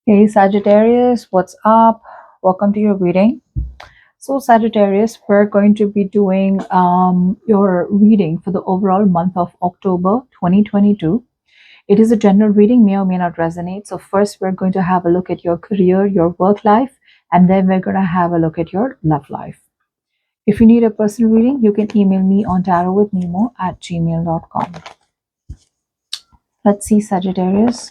Hey Sagittarius, what's up? Welcome to your reading. So, Sagittarius, we're going to be doing your reading for the overall month of October 2022. It is a general reading, may or may not resonate. So, first, we're going to have a look at your career, your work life, and then we're going to have a look at your love life. If you need a personal reading, you can email me on tarotwithnemo@gmail.com. Let's see, Sagittarius.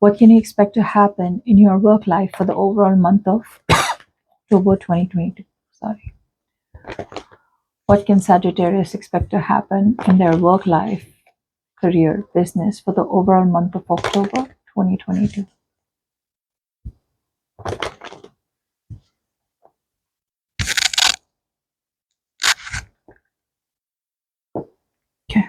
What can you expect to happen in your work life for the overall month of October 2022? Sorry. What can Sagittarius expect to happen in their work life, career, business for the overall month of October 2022? Okay.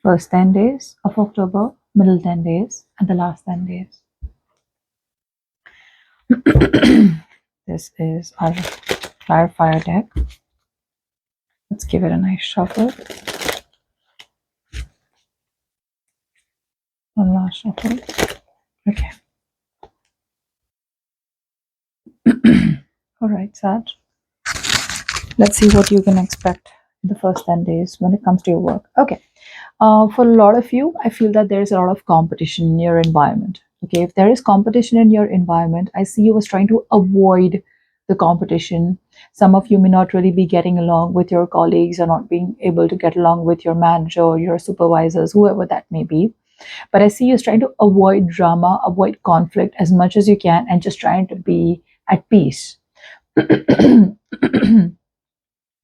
First 10 days of October, middle 10 days, and the last 10 days. This is our clarifier deck. Let's give it a nice shuffle. One last shuffle. Okay. All right, Sag. Let's see what you can expect in the first 10 days when it comes to your work. Okay. For a lot of you, I feel that there's a lot of competition in your environment. Okay. If there is competition in your environment, I see you as trying to avoid the competition. Some of you may not really be getting along with your colleagues or not being able to get along with your manager or your supervisors, whoever that may be. But I see you as trying to avoid drama, avoid conflict as much as you can, and just trying to be at peace.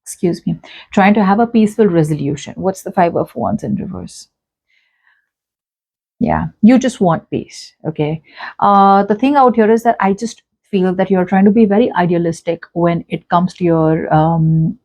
Excuse me, trying to have a peaceful resolution. What's the Five of Wands in reverse? Yeah, you just want peace. Okay. The thing out here is that I just feel that you're trying to be very idealistic when it comes to your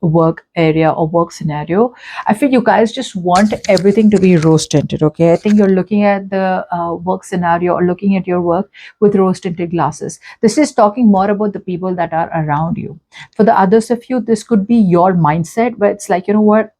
work area or work scenario. I feel you guys just want everything to be rose tinted. Okay. I think you're looking at the work scenario or looking at your work with rose tinted glasses. This is talking more about the people that are around you. For the others of you, this could be your mindset where it's like, you know what,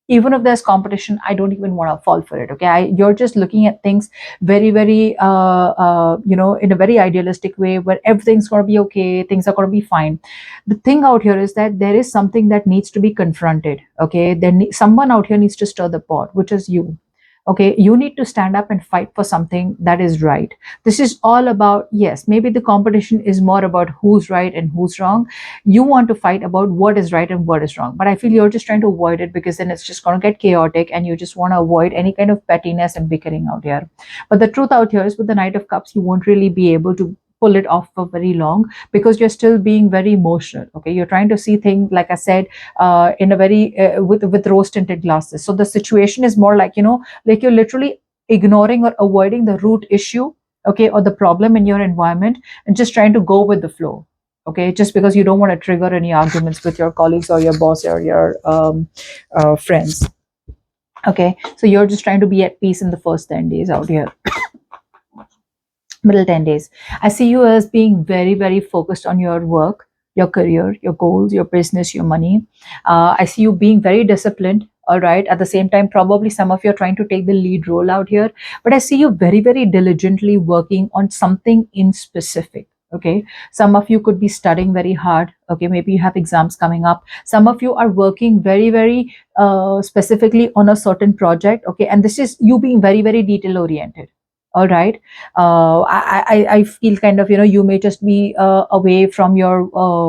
even if there's competition, I don't even want to fall for it. Okay. You're just looking at things very, very in a very idealistic way where everything's going to be okay, things are going to be fine. The thing out here is that there is something that needs to be confronted. Okay. Someone out here needs to stir the pot, which is you. Okay, you need to stand up and fight for something that is right. This is all about, yes, maybe the competition is more about who's right and who's wrong. You want to fight about what is right and what is wrong, but I feel you're just trying to avoid it because then it's just going to get chaotic and you just want to avoid any kind of pettiness and bickering out here. But the truth out here is with the Knight of Cups, you won't really be able to pull it off for very long because you're still being very emotional. Okay, you're trying to see things, like I said, in a very with rose tinted glasses. So the situation is more like, like you're literally ignoring or avoiding the root issue, okay, or the problem in your environment, and just trying to go with the flow. Okay, just because you don't want to trigger any arguments with your colleagues or your boss or your friends. Okay, so you're just trying to be at peace in the first 10 days out here. Middle 10 days, I see you as being very, very focused on your work, your career, your goals, your business, your money. I see you being very disciplined. All right, at the same time, probably some of you are trying to take the lead role out here, but I see you very, very diligently working on something in specific. Okay, some of you could be studying very hard. Okay, maybe you have exams coming up. Some of you are working very, very specifically on a certain project. Okay, and this is you being very, very detail oriented. All right. I feel kind of, you may just be away from your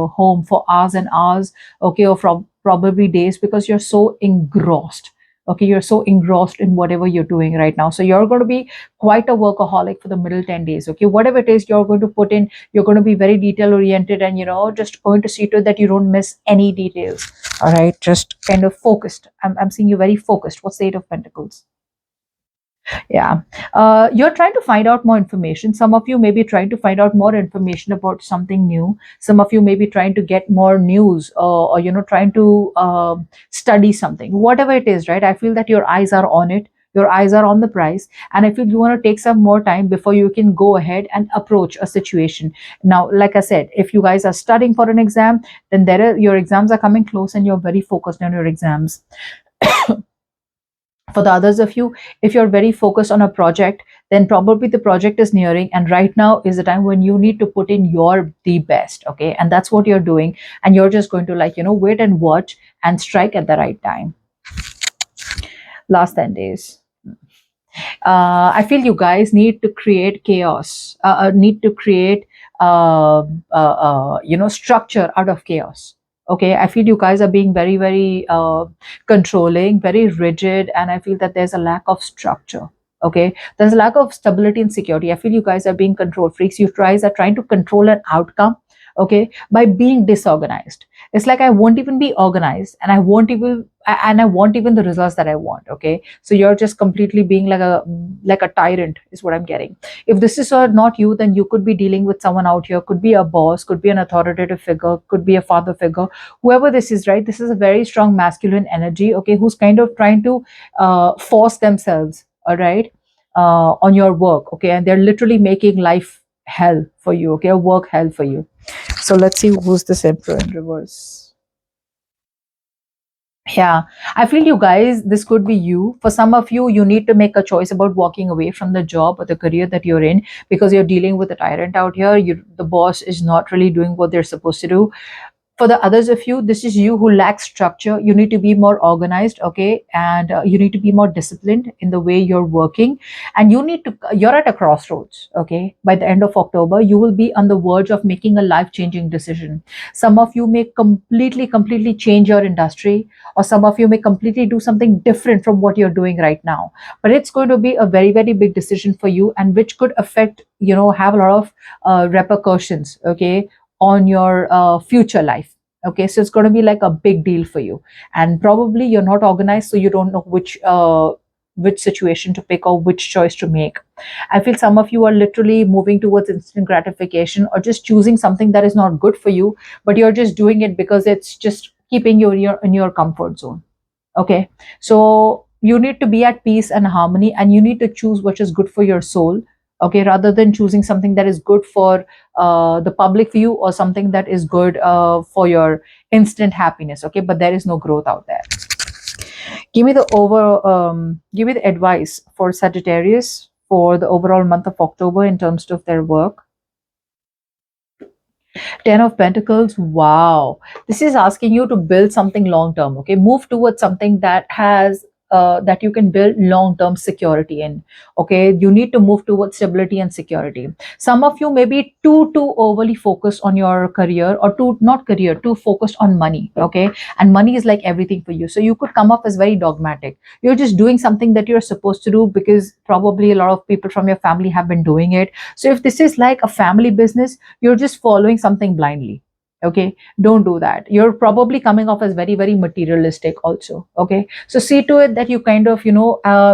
home for hours and hours, okay, or from probably days because you're so engrossed. Okay, you're so engrossed in whatever you're doing right now. So you're going to be quite a workaholic for the middle 10 days. Okay, whatever it is you're going to put in, you're going to be very detail oriented and, just going to see to it that you don't miss any details. All right, just kind of focused. I'm seeing you very focused. What's the Eight of Pentacles? Yeah. You're trying to find out more information. Some of you may be trying to find out more information about something new. Some of you may be trying to get more news or trying to study something. Whatever it is, right? I feel that your eyes are on it. Your eyes are on the prize. And I feel you want to take some more time before you can go ahead and approach a situation. Now, like I said, if you guys are studying for an exam, then your exams are coming close and you're very focused on your exams. For the others of you, if you're very focused on a project, then probably the project is nearing, and right now is the time when you need to put in your the best. Okay, and that's what you're doing, and you're just going to, like, wait and watch and strike at the right time. Last 10 days. I feel you guys need to create chaos, need to create structure out of chaos. Okay, I feel you guys are being very, very controlling, very rigid, and I feel that there's a lack of structure. Okay, there's a lack of stability and security. I feel you guys are being control freaks. You guys are trying to control an outcome, okay, by being disorganized. It's like I won't even be organized, and I want even the results that I want. Okay, so you're just completely being like a tyrant is what I'm getting. If this is not you, then you could be dealing with someone out here, could be a boss, could be an authoritative figure, could be a father figure, whoever this is, right? This is a very strong masculine energy, okay, who's kind of trying to force themselves, all right, on your work, okay, and they're literally making life hell for you, okay, or work hell for you. So let's see who's this emperor in reverse. Yeah, I feel you guys, this could be you. For some of you, you need to make a choice about walking away from the job or the career that you're in because you're dealing with a tyrant out here. The boss is not really doing what they're supposed to do. For the others of you, this is you who lacks structure. You need to be more organized, okay, and you need to be more disciplined in the way you're working, and you're at a crossroads, okay. By the end of October, you will be on the verge of making a life changing decision. Some of you may completely change your industry, or some of you may completely do something different from what you're doing right now, but it's going to be a very, very big decision for you, and which could affect, have a lot of repercussions, okay, on your future life. Okay, so it's going to be like a big deal for you, and probably you're not organized, so you don't know which situation to pick or which choice to make. I feel some of you are literally moving towards instant gratification, or just choosing something that is not good for you, but you're just doing it because it's just keeping you in your comfort zone. Okay, so you need to be at peace and harmony, and you need to choose what is good for your soul, okay, rather than choosing something that is good for the public view, or something that is good for your instant happiness, okay, but there is no growth out there. Give me the advice for Sagittarius for the overall month of October in terms of their work. Ten of Pentacles. Wow. This is asking you to build something long term. Okay. Move towards something that has that you can build long term security in. Okay. You need to move towards stability and security. Some of you may be too overly focused on your career, or too focused on money. Okay. And money is like everything for you. So you could come off as very dogmatic. You're just doing something that you're supposed to do because probably a lot of people from your family have been doing it. So if this is like a family business, you're just following something blindly. Okay, don't do that. You're probably coming off as very, very materialistic also. Okay, so see to it that you kind of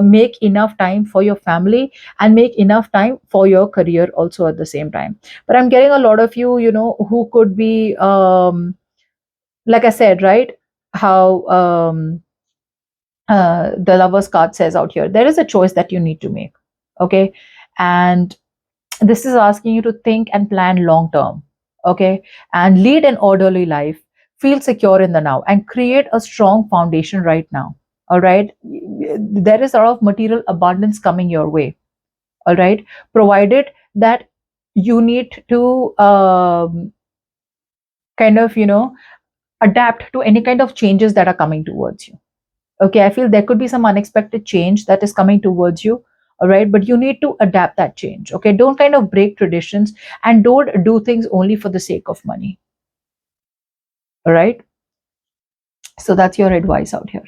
make enough time for your family, and make enough time for your career also at the same time. But I'm getting a lot of you, who could be like I said, right, how the Lovers card says out here, there is a choice that you need to make. Okay, and this is asking you to think and plan long term, okay, and lead an orderly life, feel secure in the now, and create a strong foundation right now. All right, there is a lot of material abundance coming your way. All right, provided that you need to kind of adapt to any kind of changes that are coming towards you. Okay, I feel there could be some unexpected change that is coming towards you. All right, but you need to adapt that change. Okay, don't kind of break traditions, and don't do things only for the sake of money. All right, so that's your advice out here.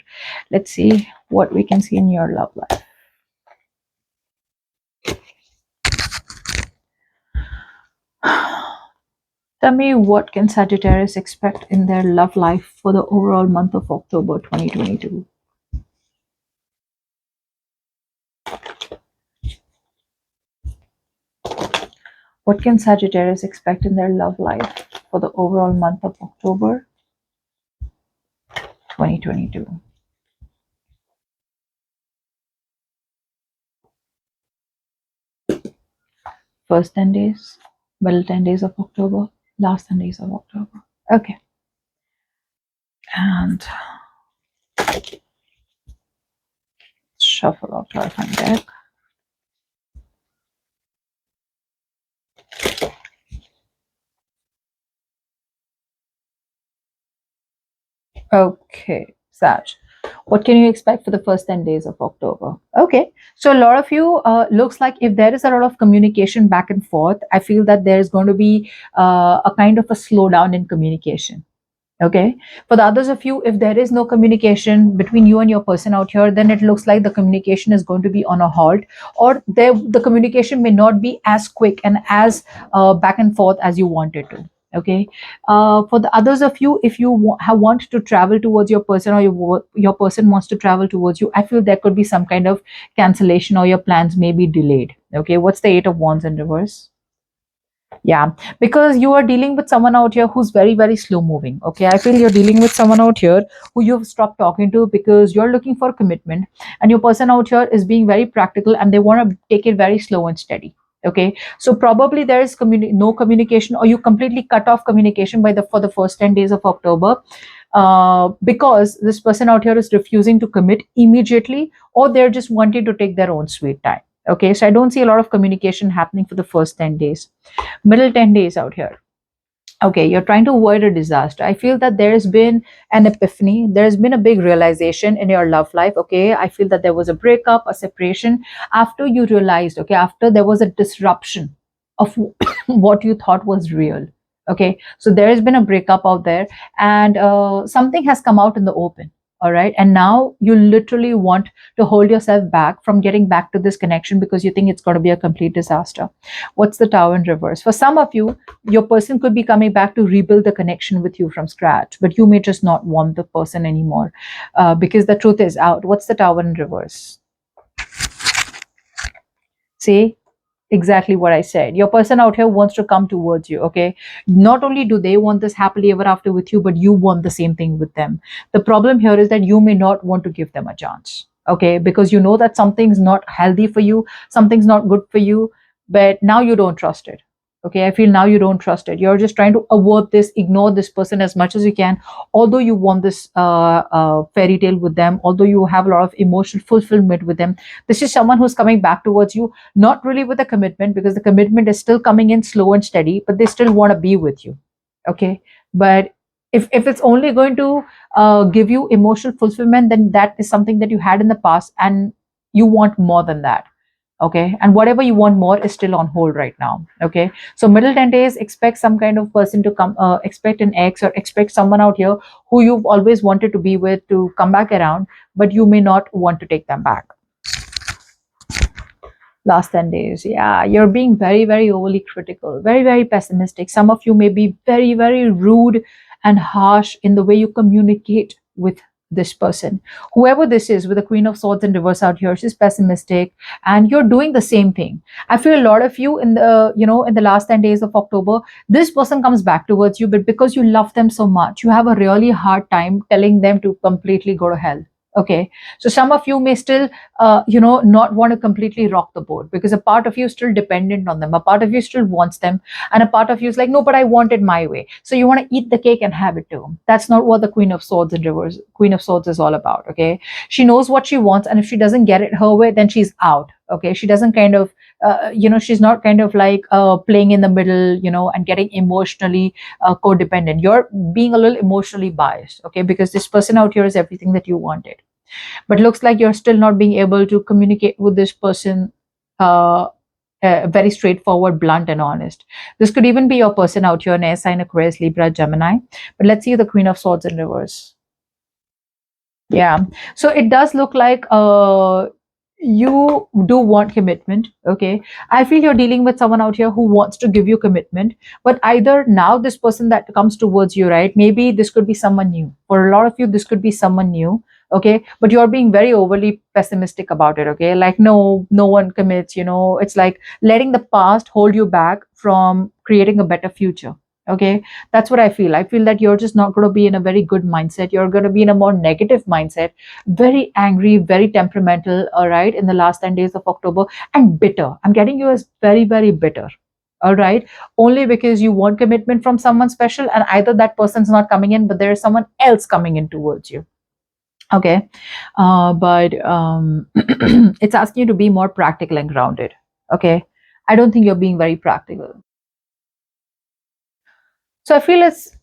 Let's see what we can see in your love life. Tell me, what can Sagittarius expect in their love life for the overall month of October 2022? What can Sagittarius expect in their love life for the overall month of October 2022? First 10 days, middle 10 days of October, last 10 days of October. Okay. And shuffle or clarifying deck. Okay, Sag. What can you expect for the first 10 days of October? Okay, so a lot of you looks like if there is a lot of communication back and forth, I feel that there is going to be a kind of a slowdown in communication. Okay, for the others of you, if there is no communication between you and your person out here, then it looks like the communication is going to be on a halt, or the communication may not be as quick and as back and forth as you want it to. Okay, for the others of you, if you want to travel towards your person, or your person wants to travel towards you, I feel there could be some kind of cancellation, or your plans may be delayed. Okay, what's the Eight of Wands in reverse? Yeah, because you are dealing with someone out here who's very, very slow moving. Okay, I feel you're dealing with someone out here who you've stopped talking to because you're looking for commitment, and your person out here is being very practical and they want to take it very slow and steady. Okay, so probably there is no communication, or you completely cut off communication by the for the first 10 days of October, because this person out here is refusing to commit immediately, or they're just wanting to take their own sweet time. Okay, so I don't see a lot of communication happening for the first 10 days. Middle 10 days out here. Okay, you're trying to avoid a disaster. I feel that there has been an epiphany. There's been a big realization in your love life. Okay, I feel that there was a breakup, a separation, after you realized, okay, after there was a disruption of what you thought was real. Okay, so there has been a breakup out there, and something has come out in the open. All right, and now you literally want to hold yourself back from getting back to this connection because you think it's going to be a complete disaster. What's the Tower in reverse? For some of you, your person could be coming back to rebuild the connection with you from scratch, but you may just not want the person anymore, because the truth is out. What's the Tower in reverse? See, exactly what I said. Your person out here wants to come towards you. Okay, not only do they want this happily ever after with you, but you want the same thing with them. The problem here is that you may not want to give them a chance. Okay, because you know that something's not healthy for you, something's not good for you, but now you don't trust it. Okay, I feel now you don't trust it. You're just trying to avoid this, ignore this person as much as you can, although you want this fairy tale with them, although you have a lot of emotional fulfillment with them. This is someone who's coming back towards you, not really with a commitment, because the commitment is still coming in slow and steady, but they still want to be with you. Okay, but if it's only going to give you emotional fulfillment, then that is something that you had in the past, and you want more than that. Okay, and whatever you want more is still on hold right now. Okay, so middle 10 days, expect some kind of person to come, expect an ex, or expect someone out here who you've always wanted to be with to come back around, but you may not want to take them back. Last 10 days, yeah, you're being very, very overly critical, very, very pessimistic. Some of you may be very, very rude and harsh in the way you communicate with this person. Whoever this is, with the Queen of Swords in reverse out here, she's pessimistic, and you're doing the same thing. I feel a lot of you in the, in the last 10 days of October, this person comes back towards you, but because you love them so much, you have a really hard time telling them to completely go to hell. Okay, so some of you may still not want to completely rock the boat, because a part of you is still dependent on them, a part of you still wants them, and a part of you is like, no, but I want it my way. So you want to eat the cake and have it too. That's not what the Queen of Swords is all about. Okay, she knows what she wants, and if she doesn't get it her way, then she's out. Okay, she doesn't kind of she's not kind of like playing in the middle, and getting emotionally codependent. You're being a little emotionally biased. Okay, because this person out here is everything that you wanted, but looks like you're still not being able to communicate with this person uh, very straightforward, blunt, and honest. This could even be your person out here, an air sign, Aquarius, Libra, Gemini. But let's see the Queen of Swords in reverse. Yeah, so it does look like you do want commitment. Okay, I feel you're dealing with someone out here who wants to give you commitment, but either now this person that comes towards you, right, maybe this could be someone new. For a lot of you, this could be someone new. Okay, but you're being very overly pessimistic about it. Okay, like, no one commits. It's like letting the past hold you back from creating a better future. Okay, that's what I feel. I feel that you're just not going to be in a very good mindset. You're going to be in a more negative mindset, very angry, very temperamental, all right, in the last 10 days of October, and bitter. I'm getting you as very, very bitter. All right, only because you want commitment from someone special, and either that person's not coming in, but there is someone else coming in towards you. Okay. But it's asking you to be more practical and grounded. Okay. I don't think you're being very practical. So I feel it's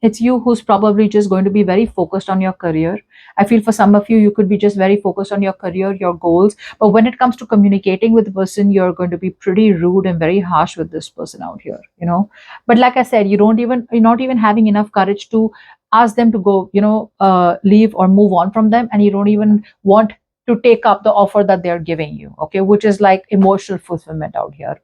it's you who's probably just going to be very focused on your career. I feel for some of you, you could be just very focused on your career, your goals. But when it comes to communicating with the person, you're going to be pretty rude and very harsh with this person out here, you know. But like I said, you're not even having enough courage to ask them to go, leave or move on from them. And you don't even want to take up the offer that they're giving you, okay, which is like emotional fulfillment out here.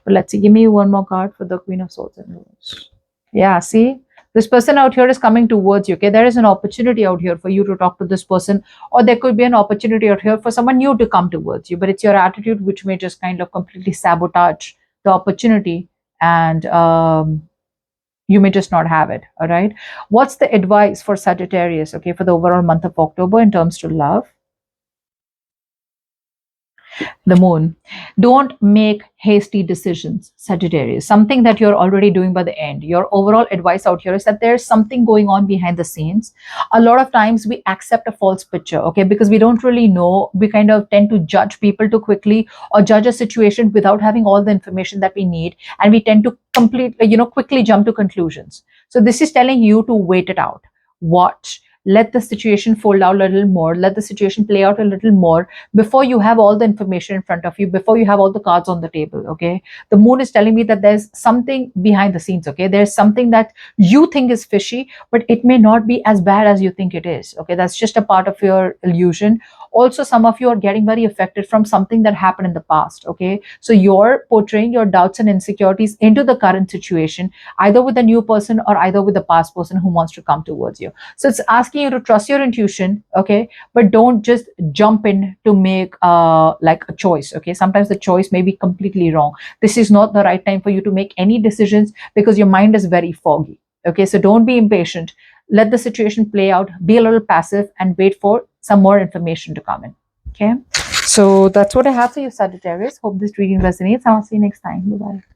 But let's see, give me one more card for the Queen of Swords and Reverse. Yeah, see, this person out here is coming towards you. Okay, there is an opportunity out here for you to talk to this person, or there could be an opportunity out here for someone new to come towards you. But it's your attitude which may just kind of completely sabotage the opportunity, and you may just not have it. All right. What's the advice for Sagittarius? Okay, for the overall month of October in terms to love? The moon. Don't make hasty decisions, Sagittarius. Something that you're already doing by the end. Your overall advice out here is that there's something going on behind the scenes. A lot of times we accept a false picture, okay, because we don't really know. We kind of tend to judge people too quickly or judge a situation without having all the information that we need. And we tend to quickly jump to conclusions. So this is telling you to wait it out. Watch. Let the situation fold out a little more. Let the situation play out a little more before you have all the information in front of you, before you have all the cards on the table. Okay, the moon is telling me that there's something behind the scenes. Okay, there's something that you think is fishy, but it may not be as bad as you think it is. Okay, that's just a part of your illusion. Also, some of you are getting very affected from something that happened in the past. Okay, so you're portraying your doubts and insecurities into the current situation, either with a new person or either with the past person who wants to come towards you. So it's asking you to trust your intuition. Okay, but don't just jump in to make like a choice. Okay, sometimes the choice may be completely wrong. This is not the right time for you to make any decisions because your mind is very foggy. Okay, so don't be impatient. Let the situation play out, be a little passive, and wait for some more information to come in. Okay, so that's what I have for you, Sagittarius. Hope this reading resonates. I'll see you next time. Bye bye.